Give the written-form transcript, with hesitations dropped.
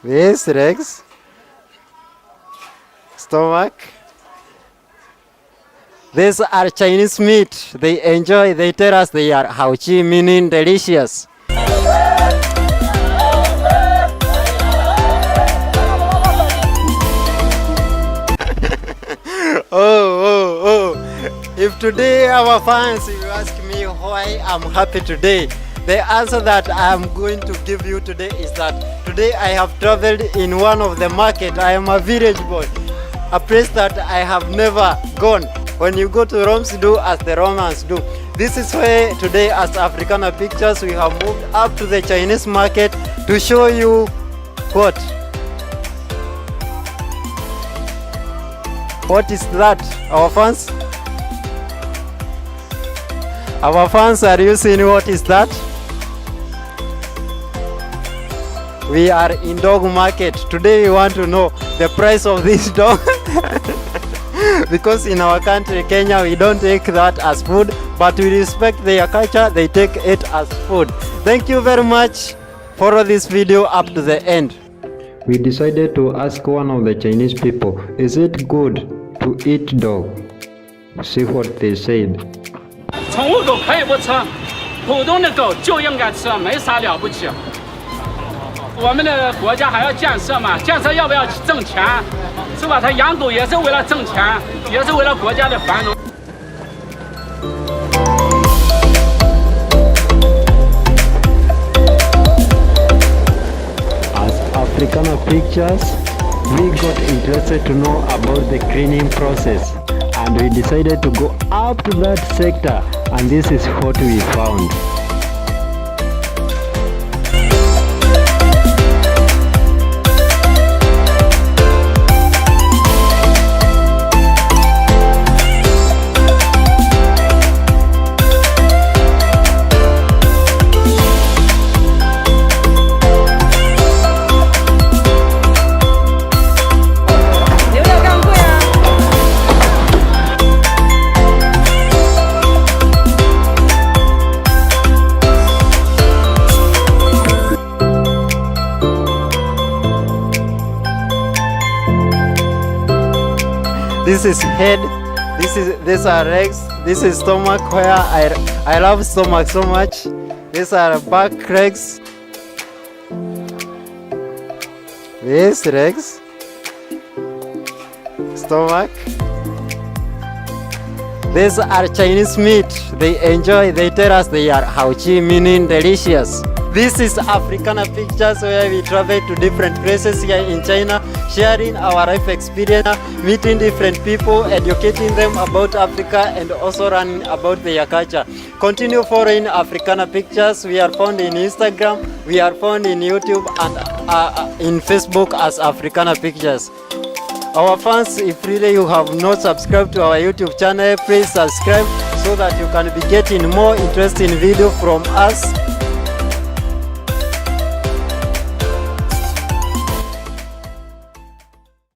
This legs, stomach. These are Chinese meat. They enjoy, they tell us they are hao chi, meaning delicious. If today our fans, if you ask me why I'm happy today, the answer that I'm going to give you today is that today I have traveled in one of the market. I am a village boy, a place that I have never gone. When you go to Rome, do as the Romans do. This is where today as Africana Pictures we have moved up to the Chinese market to show you what? What is that? Our fans? Our fans, are you seeing what is that? We are in dog market. Today we want to know the price of this dog. Because in our country, Kenya, we don't take that as food, but we respect their culture, they take it as food. Thank you very much. Follow this video up to the end. We decided to ask one of the Chinese people, is it good to eat dog? See what they said. 宠物狗可以不吃，普通的狗就应该吃，没啥了不起。我们的国家还要建设嘛，建设要不要挣钱？是吧？他养狗也是为了挣钱，也是为了国家的繁荣。As Africana Pictures, we got interested to know about the cleaning process, and we decided to go up to that sector, and this is what we found. This is head, these are legs, this is stomach where I love stomach so much. These are back legs. These legs, stomach. These are Chinese meat. They enjoy, they tell us they are hao chi, meaning delicious. This is Africana Pictures, where we travel to different places here in China, sharing our life experience, meeting different people, educating them about Africa, and also learning about their culture. Continue following Africana Pictures. We are found in Instagram, we are found in YouTube, and in Facebook as Africana Pictures. Our fans, if really you have not subscribed to our YouTube channel, please subscribe so that you can be getting more interesting video from us.